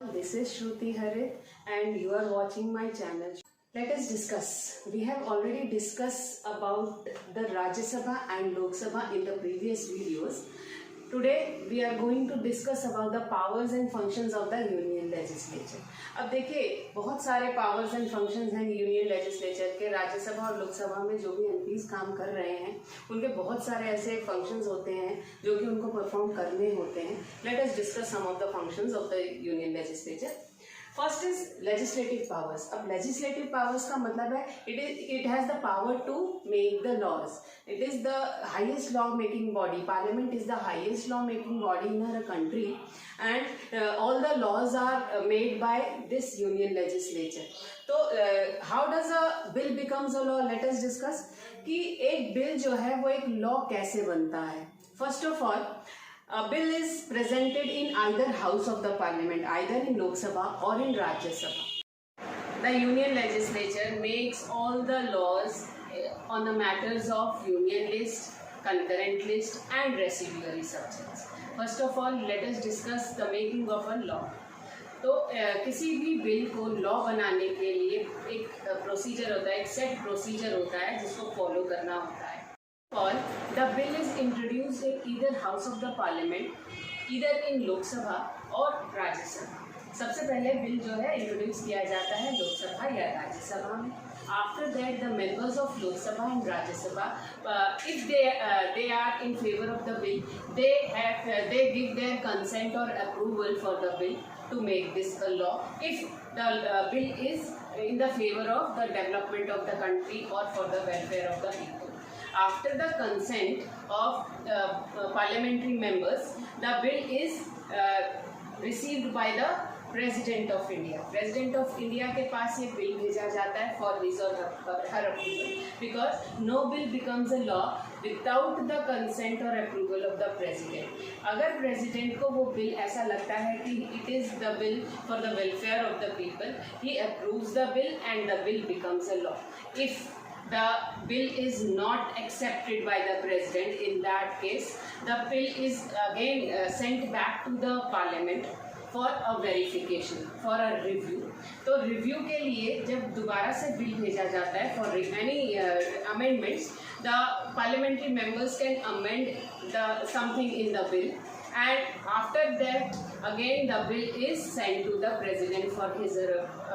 This is Shruti Harit and you are watching my channel. Let us discuss. We have already discussed about the Rajya Sabha and Lok Sabha in the previous videos. Today we are going to discuss about the powers and functions of the Union Legislature. अब देखिए बहुत सारे powers and functions हैं union legislature के। राज्यसभा और लोकसभा में जो भी एमपीज काम कर रहे हैं उनके बहुत सारे ऐसे फंक्शंस होते हैं जो कि उनको परफॉर्म करने होते हैं। Let us discuss some of the functions of the union legislature. First is legislative powers. अब लेजिस्लेटिव पावर्स का मतलब है it has the power to make the laws. It is the highest law making body. Parliament is the highest law making body in a country and all the laws are made by this union legislature. तो how does a bill becomes a law? Let us discuss कि एक bill जो है वो एक law कैसे बनता है। First of all, a bill is presented in either house of the parliament, either in Lok Sabha or in Rajya Sabha. The union legislature makes all the laws on the matters of union list, concurrent list and residuary subjects. First of all, let us discuss the making of a law. तो किसी भी bill को law बनाने के लिए एक procedure होता है, एक सेट प्रोसीजर होता है जिसको फॉलो करना होता है। All the bill is introduced in either house of the parliament, either in Lok Sabha और राज्य सभा। सबसे पहले बिल जो है इंट्रोड्यूस किया जाता है लोकसभा या राज्य सभा में। After that, the members of Lok Sabha and Rajya Sabha, if they are in favor of the bill, they give their consent or approval for the bill to make this a law. If the bill is in the favor of the development of the country or for the welfare of the people. After the consent of parliamentary members, the bill is received by the President of India. President of India के पास ये bill भेजा जाता है for his or her approval, because no bill becomes a law without the consent or approval of the President. अगर President को वो bill ऐसा लगता है कि it is the bill for the welfare of the people, he approves the bill and the bill becomes a law. If the bill is not accepted by the President, in that case the bill is again sent back to the Parliament for a verification, for a review. तो review के लिए जब दोबारा से bill भेजा जाता है for any amendments, the parliamentary members can amend the something in the bill, and after that again the bill is sent to the president for his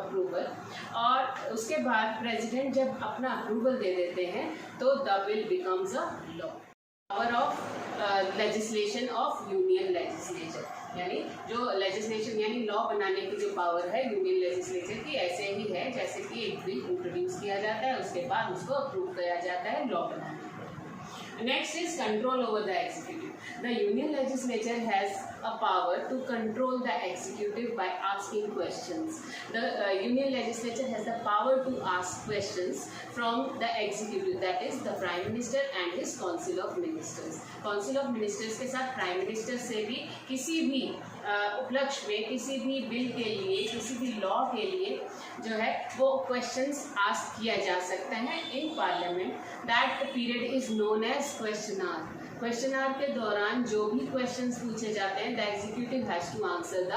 approval. और उसके बाद president जब अपना approval दे देते हैं तो the bill becomes a law. Power of legislation of union legislature, यानी जो लेजिस्लेशन यानी लॉ बनाने की जो पावर है यूनियन लेजिस्लेचर की, ऐसे ही है जैसे कि एक बिल इंट्रोड्यूस किया जाता है उसके बाद उसको अप्रूव किया जाता है लॉ बनाने के लिए। Next is control over the executive. The union legislature has a power to control the executive by asking questions. The union legislature has the power to ask questions from the executive, that is the prime minister and his council of ministers. council of ministers के साथ prime minister से भी किसी भी उपलक्ष्य में किसी भी बिल के लिए किसी भी लॉ के लिए जो है वो क्वेश्चंस आस्क किया जा सकता है in parliament. That period is known as question hour. Question hour के दौरान जो भी क्वेश्चंस पूछे जाते हैं the executive has to answer the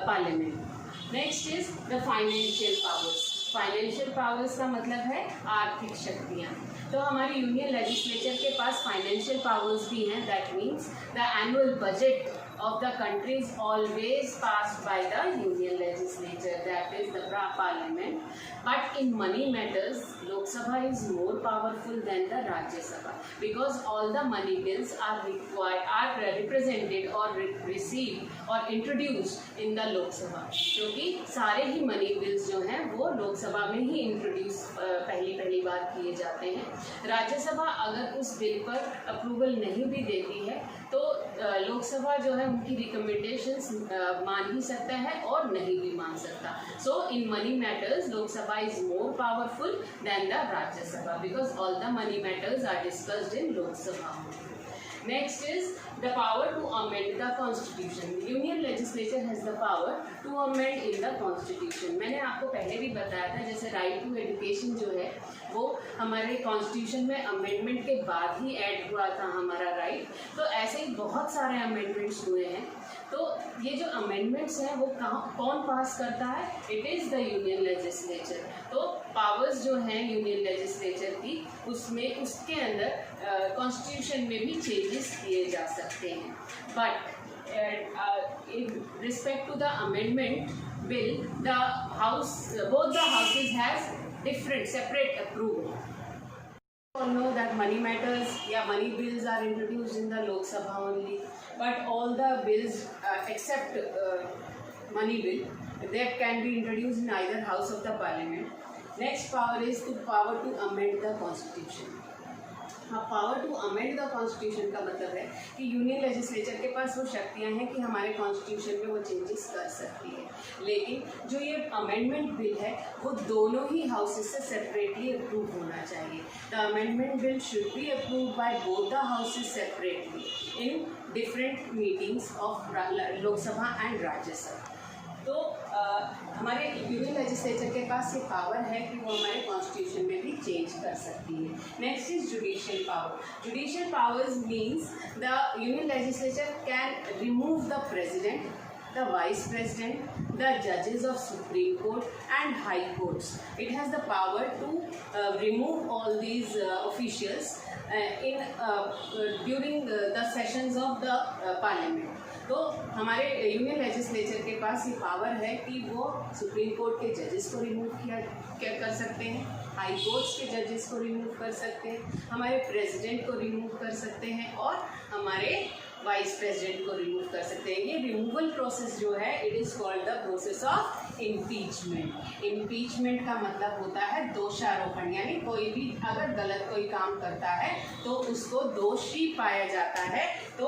parliament. Next is the financial powers. Financial powers का मतलब है आर्थिक शक्तियाँ। तो हमारी यूनियन लेजिस्लेचर के पास फाइनेंशियल पावर्स भी हैं। That means the annual budget of the country is always passed by the union legislature, that is the parliament. But in money matters, Lok Sabha is more powerful than the Rajya Sabha, because all the money bills are represented or received or introduced in the Lok Sabha, क्योंकि सारे ही money bills जो हैं वो लोक सभा में ही introduce पहली बार किए जाते हैं। राज्य सभा अगर उस बिल पर अप्रूवल नहीं भी देती है तो लोकसभा जो है उनकी रिकमेंडेशंस मान ही सकता है और नहीं भी मान सकता। So in money matters Lok Sabha is more powerful than the Rajya Sabha, because all the money matters are discussed in Lok Sabha. Next is the power to amend the constitution. Union legislature has the power to amend in the constitution. मैंने आपको पहले भी बताया था जैसे right to education जो है वो हमारे कॉन्स्टिट्यूशन में अमेंडमेंट के बाद ही ऐड हुआ था हमारा राइट। तो ऐसे ही बहुत सारे अमेंडमेंट्स हुए हैं तो ये जो अमेंडमेंट्स हैं वो कौन पास करता है? It is the union legislature. तो पावर्स जो हैं यूनियन लेजिस्लेचर की, उसमें उसके अंदर कॉन्स्टिट्यूशन में भी चेंजेस किए जा सकते हैं। But in respect to the amendment bill, both the houses has different separate approval. You all know that money matters, money bills are introduced in the Lok Sabha only, but all the bills except money bill, that can be introduced in either house of the parliament. Next power is the power to amend the constitution. Power to amend the constitution का मतलब है कि union legislature के पास वो शक्तियां हैं कि हमारे कॉन्स्टिट्यूशन में वो चेंजेस कर सकती है, लेकिन जो ये अमेंडमेंट बिल है वो दोनों ही हाउसेस से सेपरेटली अप्रूव होना चाहिए। The amendment bill should be approved by both the houses separately in different meetings of Lok Sabha and Rajya Sabha. तो हमारे यूनियन लेजिस्लेचर के पास ये पावर है कि वो हमारे कॉन्स्टिट्यूशन में भी चेंज कर सकती है। Next is judicial power. Judicial powers means the union legislature can remove the president, the vice president, the judges of Supreme Court and High Courts. It has the power to remove all these officials during the sessions of the Parliament. तो हमारे union legislature के पास ये power है कि वो supreme court के जजेस को रिमूव कर सकते हैं, हाई कोर्ट्स के जजेस को रिमूव कर सकते हैं, हमारे प्रेसिडेंट को रिमूव कर सकते हैं और हमारे वाइस प्रेसिडेंट को रिमूव कर सकते हैं। ये रिमूवल प्रोसेस जो है it is called the process of impeachment. Impeachment का मतलब होता है दोषारोपण, यानी कोई भी अगर गलत कोई काम करता है तो उसको दोषी पाया जाता है तो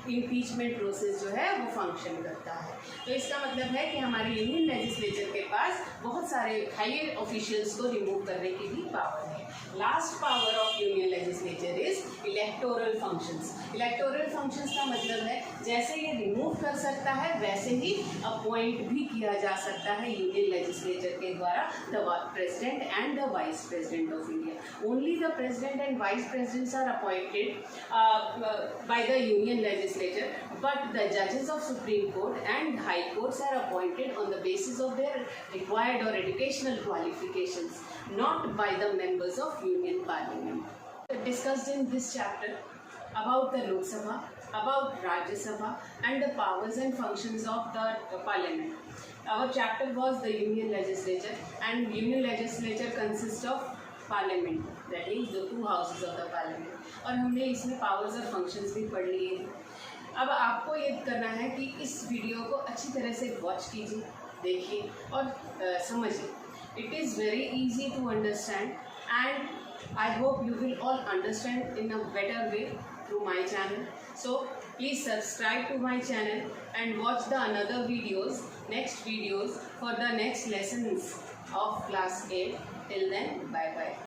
इम्पीचमेंट प्रोसेस जो है वो फंक्शन करता है। तो इसका मतलब है कि हमारे यूनियन लेजिस्लेचर के पास बहुत सारे हायर ऑफिशियल्स को रिमूव करने की भी पावर है। Last power of union legislature is electoral functions. Electoral functions का मतलब है जैसे ये रिमूव कर सकता है वैसे ही अपॉइंट भी किया जा सकता है यूनियन लेजिस्लेचर के द्वारा the president and the vice president of India. Only the president and vice presidents are appointed by the union legislature, but the judges of Supreme Court and High Courts are appointed on the basis of their required or educational qualifications, not by the members of Union Parliament. Discussed in this chapter about the Lok Sabha, about Rajya Sabha and the powers and functions of the Parliament. Our chapter was the Union Legislature, and Union Legislature consists of Parliament, that is the two houses of the Parliament. और हमने इसमें powers और functions भी पढ़ लिए हैं। अब आपको ये करना है कि इस वीडियो को अच्छी तरह से वॉच कीजिए, देखिए और समझिए। It is very easy to understand and I hope you will all understand in a better way through my channel. So please subscribe to my channel and watch the another videos, next videos for the next lessons of class 8. Till then, bye bye.